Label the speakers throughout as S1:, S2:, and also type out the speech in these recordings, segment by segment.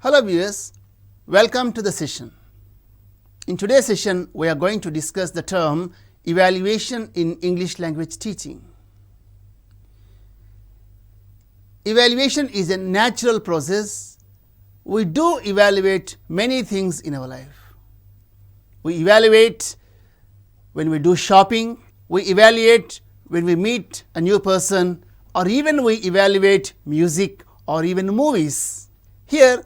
S1: Hello viewers, welcome to the session. In today's session, we are going to discuss the term evaluation in English language teaching. Evaluation is a natural process. We do evaluate many things in our life. We evaluate when we do shopping, we evaluate when we meet a new person, or even we evaluate music or even movies. Here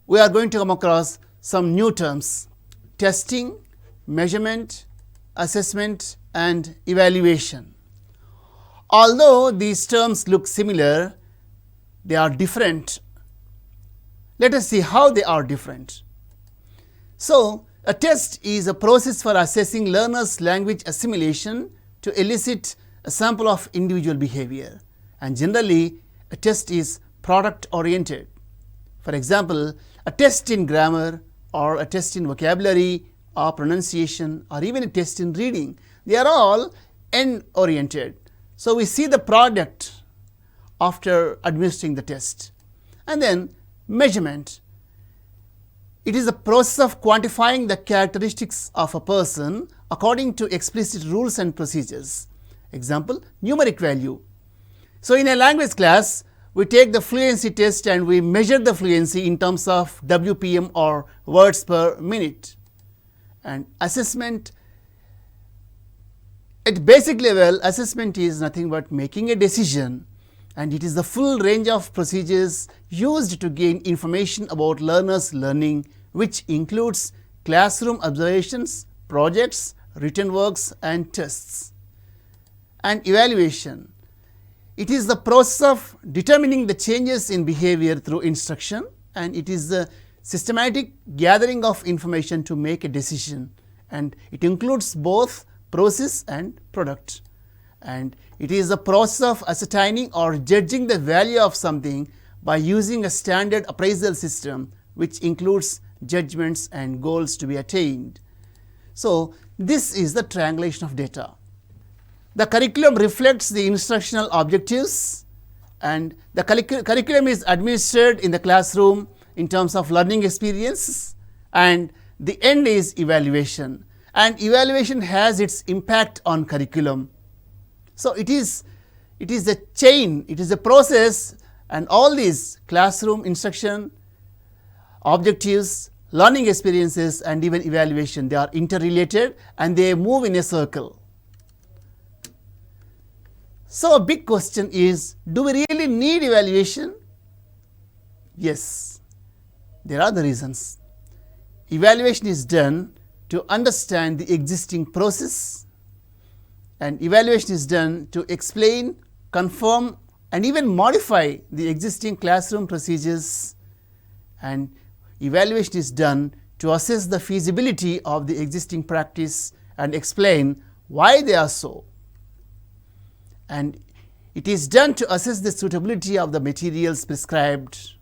S1: we are going to come across some new terms: testing, measurement, assessment and evaluation. Although these terms look similar, they are different. Let us see how they are different. So, a test is a process for assessing learners' language assimilation to elicit a sample of individual behavior, and generally a test is product oriented. For example, a test in grammar or a test in vocabulary or pronunciation or even a test in reading, they are all end oriented. So, we see the product after administering the test. And then measurement. It is a process of quantifying the characteristics of a person according to explicit rules and procedures. Example, numeric value. So, in a language class, we take the fluency test and we measure the fluency in terms of WPM or words per minute. And assessment, at basic level, assessment is nothing but making a decision, and it is the full range of procedures used to gain information about learners' learning, which includes classroom observations, projects, written works and tests. And evaluation. It is the process of determining the changes in behavior through instruction, and it is the systematic gathering of information to make a decision, and it includes both process and product. And it is the process of ascertaining or judging the value of something by using a standard appraisal system, which includes judgments and goals to be attained. So, this is the triangulation of data. The curriculum reflects the instructional objectives, and the curriculum is administered in the classroom in terms of learning experience, and the end is evaluation, and evaluation has its impact on curriculum. So, it is a chain, it is a process, and all these classroom instruction, objectives, learning experiences and even evaluation, they are interrelated and they move in a circle. So, a big question is, do we really need evaluation? Yes, there are the reasons. Evaluation is done to understand the existing process, and evaluation is done to explain, confirm and even modify the existing classroom procedures, and evaluation is done to assess the feasibility of the existing practice and explain why they are so. And it is done to assess the suitability of the materials prescribed,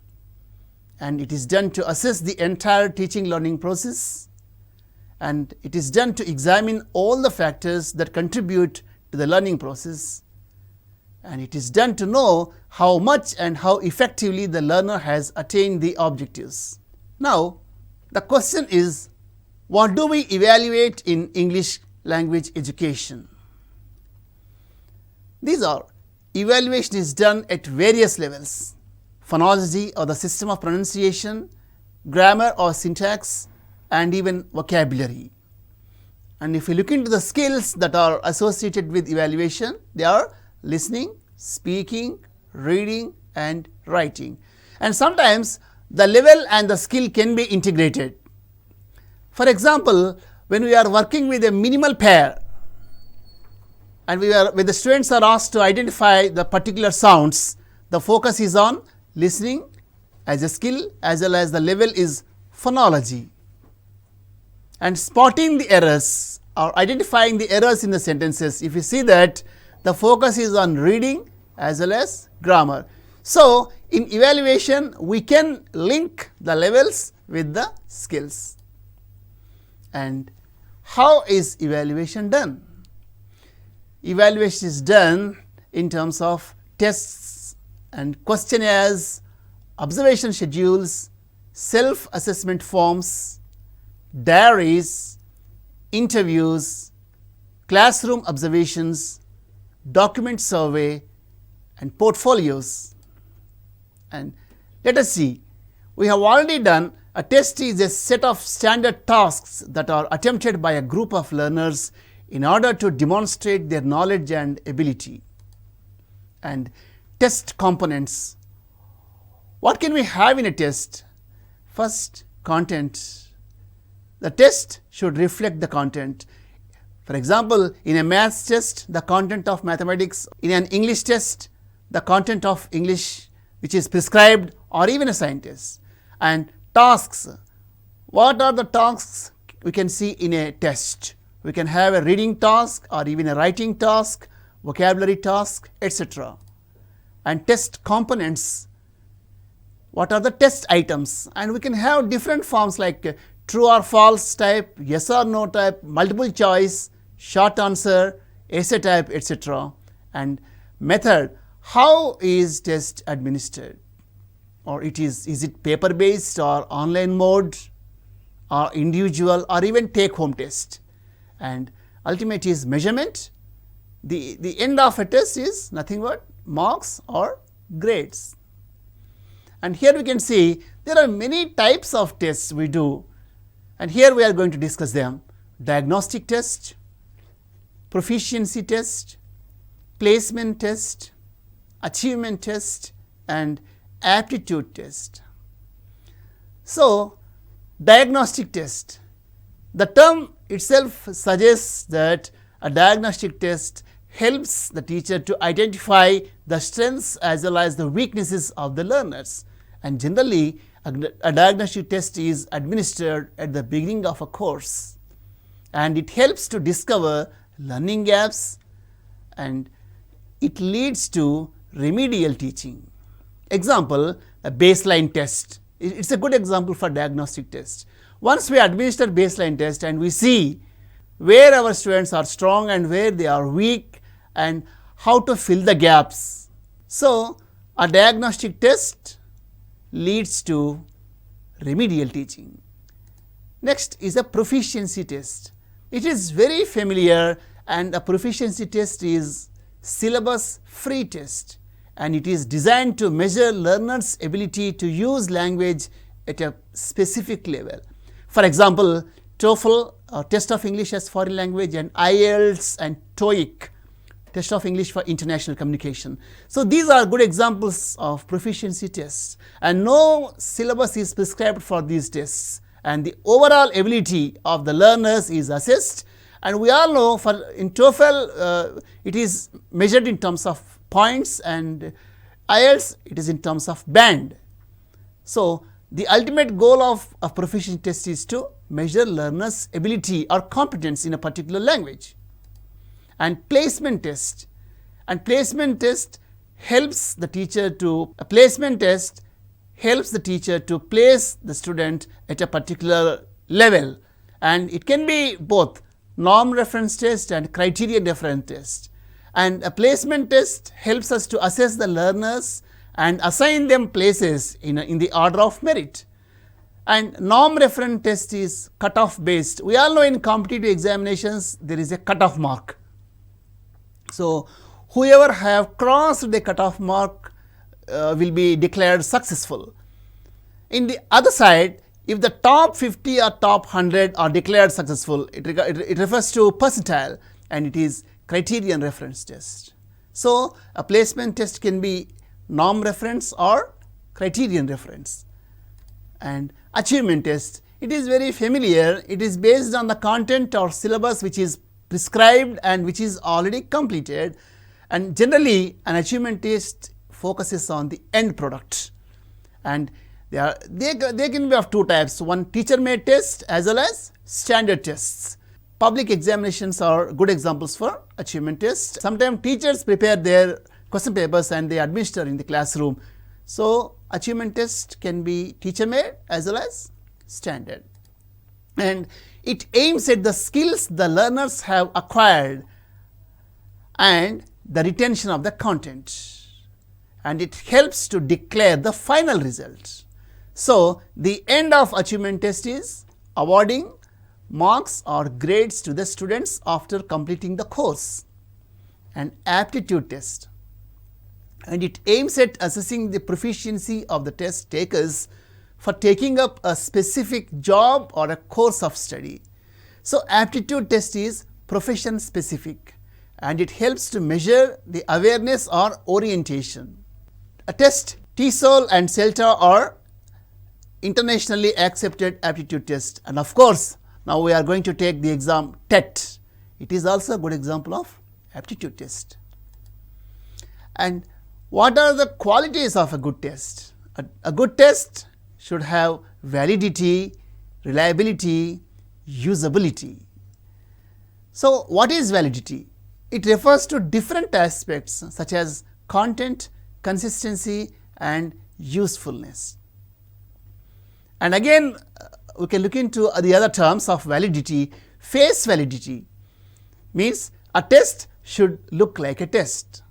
S1: and it is done to assess the entire teaching learning process, and it is done to examine all the factors that contribute to the learning process, and it is done to know how much and how effectively the learner has attained the objectives. Now, the question is, what do we evaluate in English language education? These are, evaluation is done at various levels: phonology or the system of pronunciation, grammar or syntax, and even vocabulary. And if you look into the skills that are associated with evaluation, they are listening, speaking, reading and writing. And sometimes the level and the skill can be integrated. For example, when we are working with a minimal pair, and when the students are asked to identify the particular sounds, the focus is on listening as a skill, as well as the level is phonology. And spotting the errors or identifying the errors in the sentences, if you see that, the focus is on reading as well as grammar. So, in evaluation, we can link the levels with the skills. And how is evaluation done? Evaluation is done in terms of tests and questionnaires, observation schedules, self-assessment forms, diaries, interviews, classroom observations, document survey and portfolios. And let us see, we have already done a test is a set of standard tasks that are attempted by a group of learners in order to demonstrate their knowledge and ability. And test components. What can we have in a test? First, content. The test should reflect the content. For example, in a maths test, the content of mathematics; in an English test, the content of English which is prescribed, or even a science test. And tasks. What are the tasks we can see in a test? We can have a reading task or even a writing task, vocabulary task, etc. And test components. What are the test items? And we can have different forms like true or false type, yes or no type, multiple choice, short answer, essay type, etc. And method. How is test administered? Or is it paper based or online mode or individual or even take home test? And ultimate is measurement. The end of a test is nothing but marks or grades. And here we can see there are many types of tests we do, and here we are going to discuss them: diagnostic test, proficiency test, placement test, achievement test and aptitude test. So, diagnostic test. The term itself suggests that a diagnostic test helps the teacher to identify the strengths as well as the weaknesses of the learners. And generally, a diagnostic test is administered at the beginning of a course, and it helps to discover learning gaps, and it leads to remedial teaching. Example, a baseline test. It's a good example for diagnostic test. Once we administer baseline test and we see where our students are strong and where they are weak and how to fill the gaps. So, a diagnostic test leads to remedial teaching. Next is a proficiency test. It is very familiar, and a proficiency test is syllabus free test, and it is designed to measure learners' ability to use language at a specific level. For example, TOEFL or test of English as foreign language, and IELTS and TOEIC, test of English for international communication. So, these are good examples of proficiency tests, and no syllabus is prescribed for these tests, and the overall ability of the learners is assessed. And we all know for in TOEFL it is measured in terms of points, and IELTS it is in terms of band. So, the ultimate goal of a proficiency test is to measure learners' ability or competence in a particular language. And placement test, and placement test helps the teacher to place the student at a particular level, and it can be both norm reference test and criterion reference test. And a placement test helps us to assess the learners and assign them places in the order of merit. And norm reference test is cutoff based. We all know in competitive examinations there is a cutoff mark. So, whoever have crossed the cutoff mark will be declared successful. In the other side, if the top 50 or top 100 are declared successful, it refers to percentile, and it is criterion reference test. So, a placement test can be norm reference or criterion reference. And achievement test, it is very familiar. It is based on the content or syllabus which is prescribed and which is already completed, and generally an achievement test focuses on the end product, and they can be of two types: one teacher made test as well as standard tests. Public examinations are good examples for achievement tests. Sometimes teachers prepare their question papers and they administer in the classroom. So, achievement test can be teacher made as well as standard, and it aims at the skills the learners have acquired and the retention of the content, and it helps to declare the final result. So, the end of achievement test is awarding marks or grades to the students after completing the course. An aptitude test, and it aims at assessing the proficiency of the test takers for taking up a specific job or a course of study. So, aptitude test is profession specific and it helps to measure the awareness or orientation. A test TESOL and CELTA are internationally accepted aptitude test, and of course, now we are going to take the exam TET. It is also a good example of aptitude test. And what are the qualities of a good test? A good test should have validity, reliability, usability. So, what is validity? It refers to different aspects such as content, consistency and usefulness. And again, we can look into the other terms of validity. Face validity means a test should look like a test,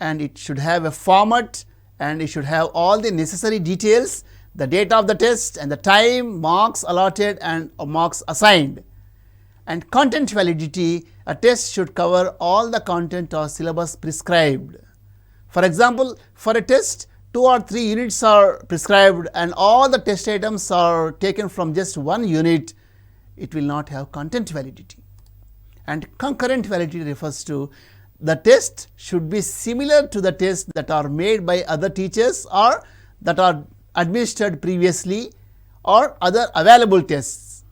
S1: and it should have a format, and it should have all the necessary details, the date of the test and the time, marks allotted and marks assigned. And content validity, a test should cover all the content or syllabus prescribed. For example, for a test 2 or 3 units are prescribed and all the test items are taken from just one unit, it will not have content validity. And concurrent validity refers to the test should be similar to the tests that are made by other teachers or that are administered previously or other available tests.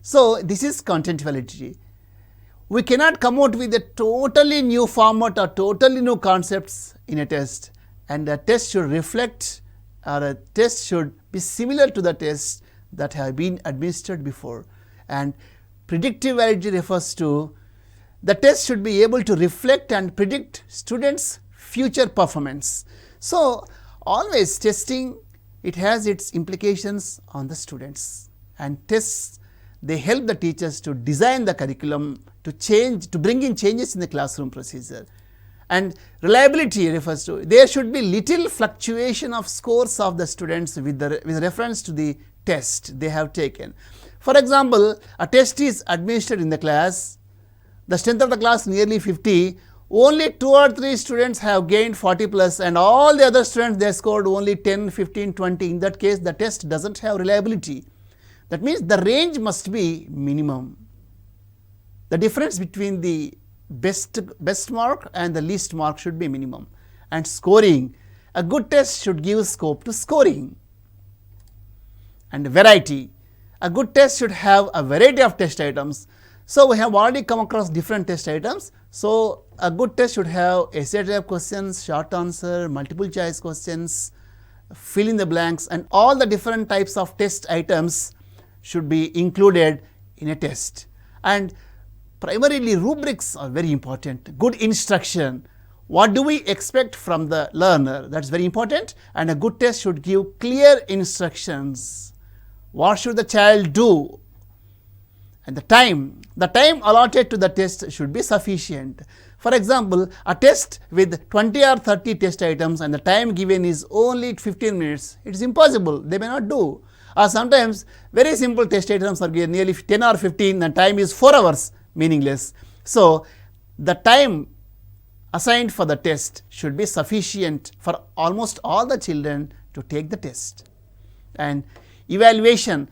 S1: So, this is content validity. We cannot come out with a totally new format or totally new concepts in a test, and a test should reflect or a test should be similar to the tests that have been administered before. And predictive validity refers to the test should be able to reflect and predict students' future performance. So, always testing, it has its implications on the students, and tests, they help the teachers to design the curriculum, to bring in changes in the classroom procedure. And reliability refers to there should be little fluctuation of scores of the students with reference to the test they have taken. For example, a test is administered in the class, the strength of the class nearly 50, only 2 or 3 students have gained 40 plus and all the other students they scored only 10, 15, 20. In that case, the test does not have reliability. That means the range must be minimum. The difference between the best mark and the least mark should be minimum. And scoring, a good test should give scope to scoring. And variety, a good test should have a variety of test items. So, we have already come across different test items. So, a good test should have essay type questions, short answer, multiple choice questions, fill in the blanks, and all the different types of test items should be included in a test. And primarily rubrics are very important. Good instruction, what do we expect from the learner, that is very important, and a good test should give clear instructions. What should the child do? And the time allotted to the test should be sufficient. For example, a test with 20 or 30 test items and the time given is only 15 minutes, it is impossible, they may not do. Or sometimes very simple test items are given nearly 10 or 15 and time is 4 hours, meaningless. So, the time assigned for the test should be sufficient for almost all the children to take the test. And evaluation,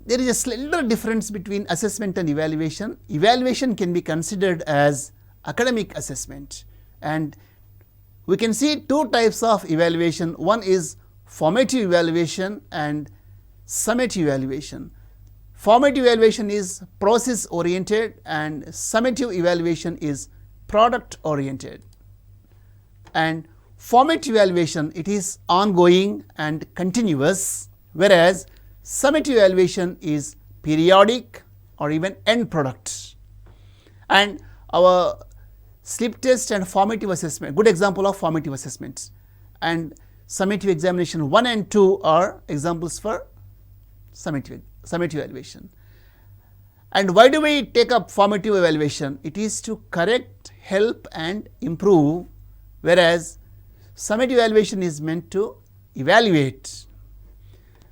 S1: there is a slender difference between assessment and evaluation. Evaluation can be considered as academic assessment, and we can see 2 types of evaluation. One is formative evaluation and summative evaluation. Formative evaluation is process oriented and summative evaluation is product oriented. And formative evaluation, it is ongoing and continuous, whereas summative evaluation is periodic or even end product. And our slip test and formative assessment, good example of formative assessments, and summative examination 1 and 2 are examples for summative evaluation. And why do we take up formative evaluation? It is to correct, help and improve, whereas summative evaluation is meant to evaluate.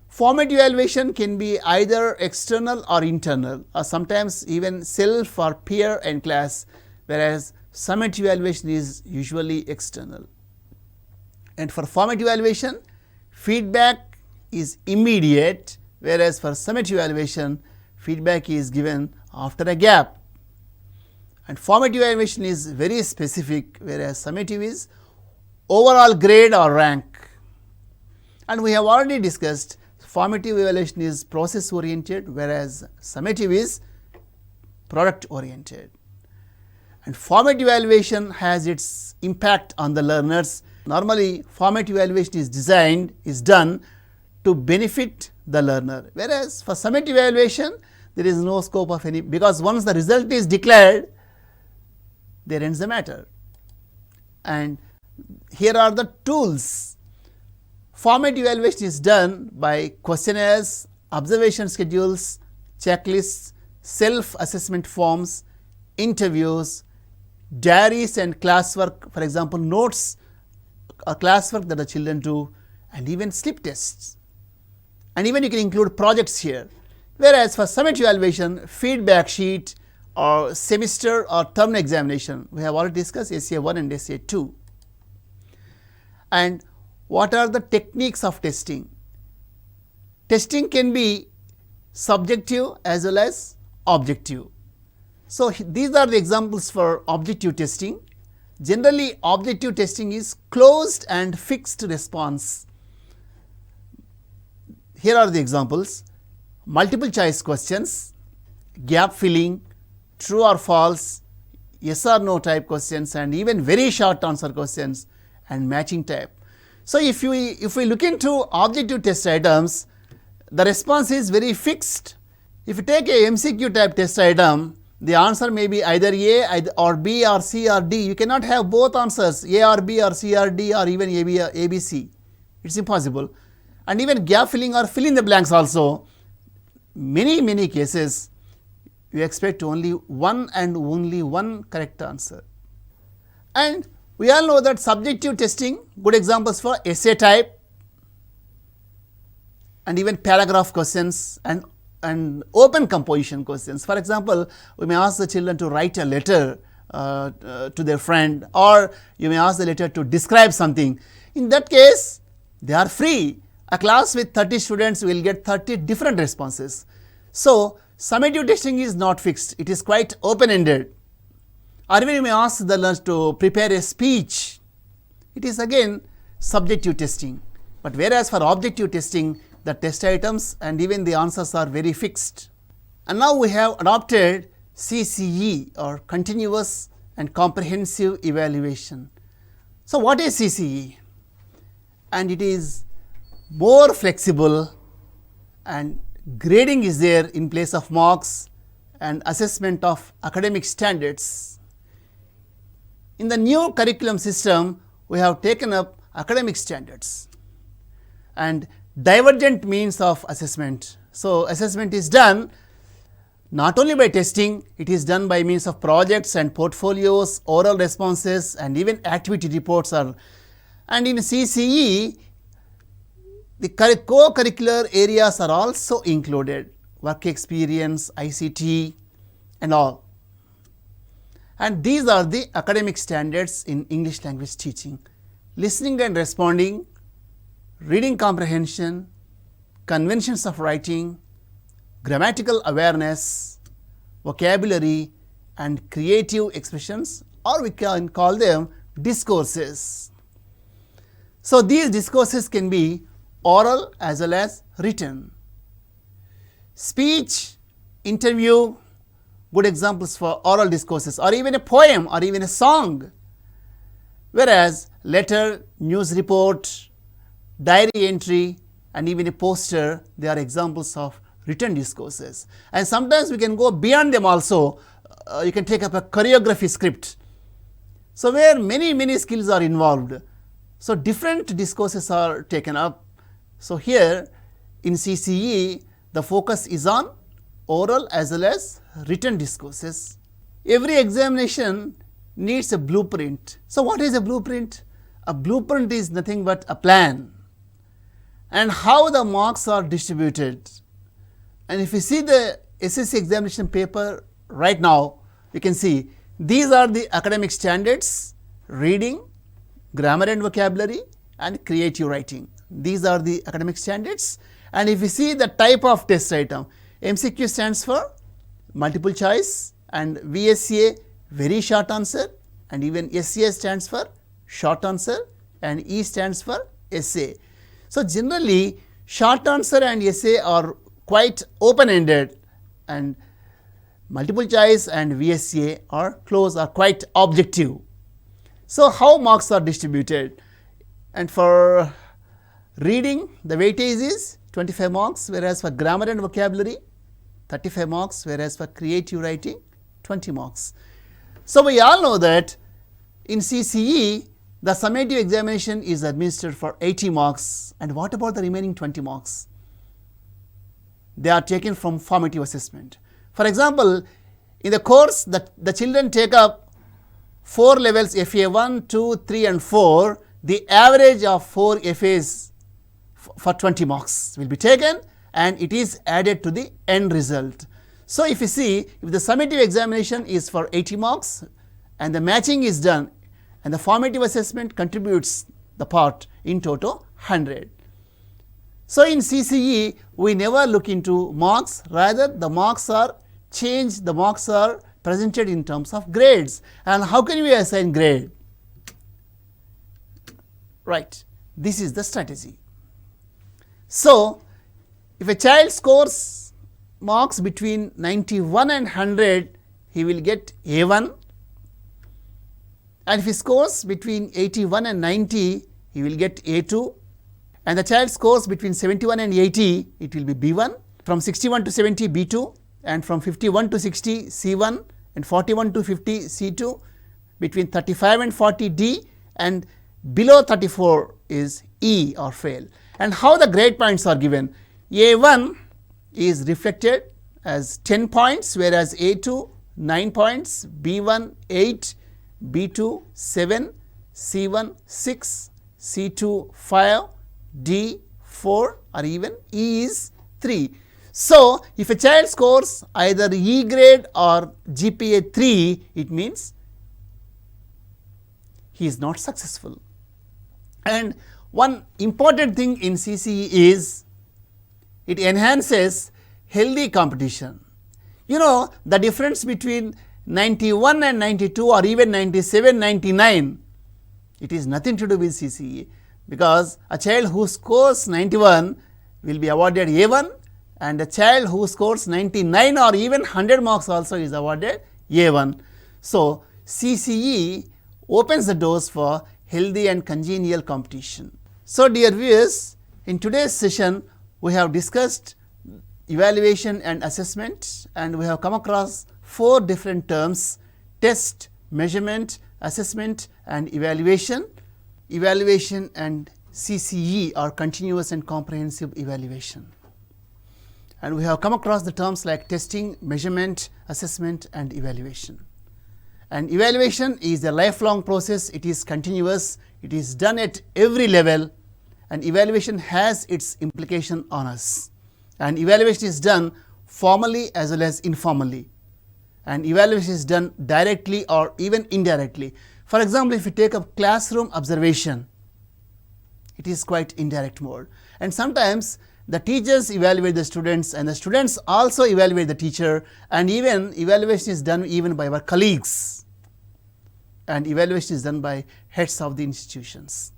S1: Formative evaluation can be either external or internal, or sometimes even self or peer and class, whereas summative evaluation is usually external. And for formative evaluation, feedback is immediate, whereas for summative evaluation, feedback is given after a gap. And formative evaluation is very specific, whereas summative is overall grade or rank. And we have already discussed formative evaluation is process oriented, whereas summative is product oriented. And formative evaluation has its impact on the learners. Normally, formative evaluation is done to benefit the learner, whereas for summative evaluation there is no scope of any, because once the result is declared, there ends the matter. And here are the tools. Formative evaluation is done by questionnaires, observation schedules, checklists, self-assessment forms, interviews, diaries and classwork, for example, notes or classwork that the children do, and even slip tests. And even you can include projects here. Whereas for summative evaluation, feedback sheet or semester or term examination, we have already discussed 𝗧-1 and 𝗧-2. And what are the techniques of testing? Testing can be subjective as well as objective. So, these are the examples for objective testing. Generally, objective testing is closed and fixed response. Here are the examples: multiple choice questions, gap filling, true or false, yes or no type questions, and even very short answer questions and matching type. So, if we look into objective test items, the response is very fixed. If you take a MCQ type test item, the answer may be either A or B or C or D. You cannot have both answers, A or B or C or D or even A, B, C. It is impossible. And even gap filling or fill in the blanks also, many cases you expect only one and only one correct answer. And we all know that subjective testing, good examples for essay type and even paragraph questions and open composition questions. For example, we may ask the children to write a letter to their friend, or you may ask the letter to describe something. In that case, they are free. A class with 30 students will get 30 different responses. So, summative testing is not fixed, it is quite open-ended. Or even you may ask the learners to prepare a speech. It is again subjective testing. But whereas for objective testing, the test items and even the answers are very fixed. And now we have adopted CCE, or continuous and comprehensive evaluation. So, what is CCE? And it is more flexible, and grading is there in place of marks and assessment of academic standards. In the new curriculum system, we have taken up academic standards and divergent means of assessment. So, assessment is done not only by testing, it is done by means of projects and portfolios, oral responses, and even activity reports are. And in CCE, the co-curricular areas are also included, work experience, ICT and all. And these are the academic standards in English language teaching: listening and responding, reading comprehension, conventions of writing, grammatical awareness, vocabulary and creative expressions, or we can call them discourses. So, these discourses can be oral as well as written. Speech, interview, good examples for oral discourses, or even a poem or even a song. Whereas letter, news report, diary entry and even a poster, they are examples of written discourses. And sometimes we can go beyond them also. You can take up a choreography script. So, where many skills are involved. So, different discourses are taken up. So, here in CCE, the focus is on oral as well as written discourses. Every examination needs a blueprint. So, what is a blueprint? A blueprint is nothing but a plan. and how the marks are distributed. And if you see the SSC examination paper right now, you can see these are the academic standards: reading, grammar and vocabulary, and creative writing. These are the academic standards. And if you see the type of test item, MCQ stands for multiple choice, and VSA very short answer, and even SCA stands for short answer, and E stands for essay. So, generally short answer and essay are quite open ended, and multiple choice and VSA are quite objective. So, how marks are distributed? And for reading, the weightage is 25 marks, whereas for grammar and vocabulary 35 marks, whereas for creative writing 20 marks. So, we all know that in CCE the summative examination is administered for 80 marks, and what about the remaining 20 marks? They are taken from formative assessment. For example, in the course the children take up 4 levels FA 1, 2, 3 and 4, the average of 4 FAs for 20 marks will be taken, and it is added to the end result. So, if you see, if the summative examination is for 80 marks and the matching is done, and the formative assessment contributes the part in total 100. So, in CCE we never look into marks, rather the marks are changed, the marks are presented in terms of grades. And how can we assign grade? Right, this is the strategy. So, if a child scores marks between 91 and 100, he will get A1, and if he scores between 81 and 90, he will get A2, and the child scores between 71 and 80, it will be B1, from 61 to 70 B2, and from 51 to 60 C1, and 41 to 50 C2, between 35 and 40 D, and below 34 is E or fail. And how the grade points are given? A1 is reflected as 10 points, whereas A2 9 points, B1 8, B2 7, C1 6, C2 5, D 4, or even E is 3. So, if a child scores either E grade or GPA 3, it means he is not successful. And one important thing in CCE is it enhances healthy competition. You know, the difference between 91 and 92 or even 97, 99, it is nothing to do with CCE, because a child who scores 91 will be awarded A1, and a child who scores 99 or even 100 marks also is awarded A1. So, CCE opens the doors for healthy and congenial competition. So, dear viewers, in today's session we have discussed evaluation and assessment, and we have come across 4 different terms: test, measurement, assessment and evaluation. Evaluation and CCE are continuous and comprehensive evaluation. And we have come across the terms like testing, measurement, assessment and evaluation. And evaluation is a lifelong process, it is continuous, it is done at every level, and evaluation has its implication on us. And evaluation is done formally as well as informally, and evaluation is done directly or even indirectly. For example, if you take up classroom observation, it is quite indirect mode, and sometimes the teachers evaluate the students and the students also evaluate the teacher, and even evaluation is done even by our colleagues, and evaluation is done by heads of the institutions.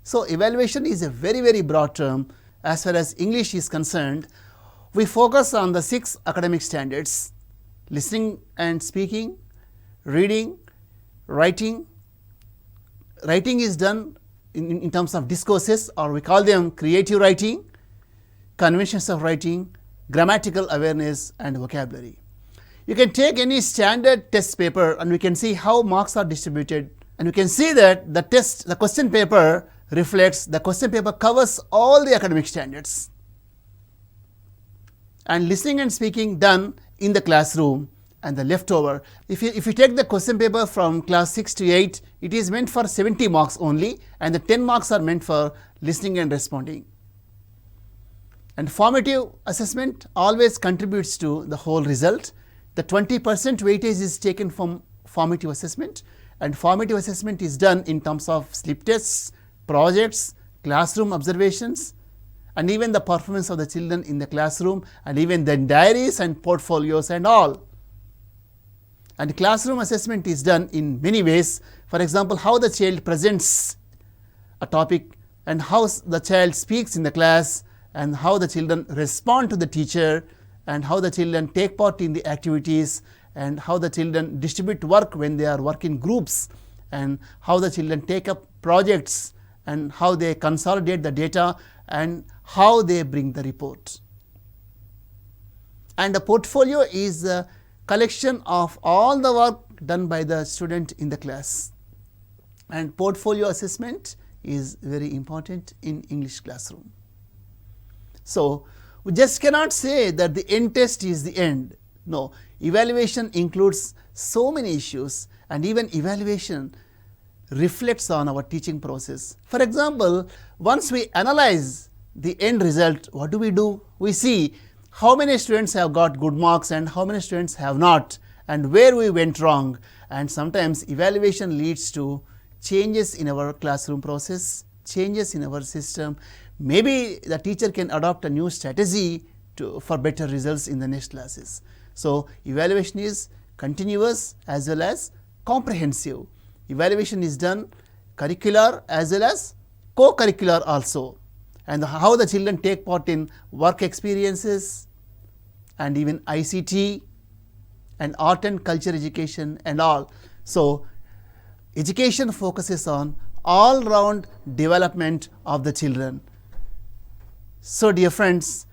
S1: So, evaluation is a very broad term. As far as English is concerned, we focus on the 6 academic standards: listening and speaking, reading, writing. Writing is done in terms of discourses, or we call them creative writing, conventions of writing, grammatical awareness and vocabulary. You can take any standard test paper and we can see how marks are distributed, and you can see that the question paper reflects, the question paper covers all the academic standards. And listening and speaking done in the classroom, and the leftover, if you take the question paper from class 6 to 8, it is meant for 70 marks only, and the 10 marks are meant for listening and responding. And formative assessment always contributes to the whole result. The 20% weightage is taken from formative assessment, and formative assessment is done in terms of slip tests, projects, classroom observations, and even the performance of the children in the classroom, and even the diaries and portfolios and all. And classroom assessment is done in many ways. For example, how the child presents a topic, and how the child speaks in the class, and how the children respond to the teacher, and how the children take part in the activities, and how the children distribute work when they are working groups, and how the children take up projects, and how they consolidate the data, and how they bring the report. And the portfolio is the collection of all the work done by the student in the class. And portfolio assessment is very important in English classroom. So, we just cannot say that the end test is the end. No, evaluation includes so many issues, and even evaluation reflects on our teaching process. For example, once we analyze the end result, what do? We see how many students have got good marks and how many students have not, and where we went wrong. And sometimes evaluation leads to changes in our classroom process, changes in our system. Maybe the teacher can adopt a new strategy for better results in the next classes. So, evaluation is continuous as well as comprehensive. Evaluation is done curricular as well as co-curricular also, and how the children take part in work experiences, and even ICT and art and culture education and all. So, education focuses on all round development of the children. So, dear friends,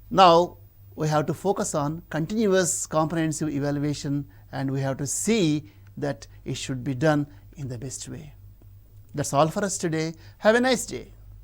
S1: now we have to focus on continuous comprehensive evaluation, and we have to see that it should be done in the best way. That's all for us today. Have a nice day.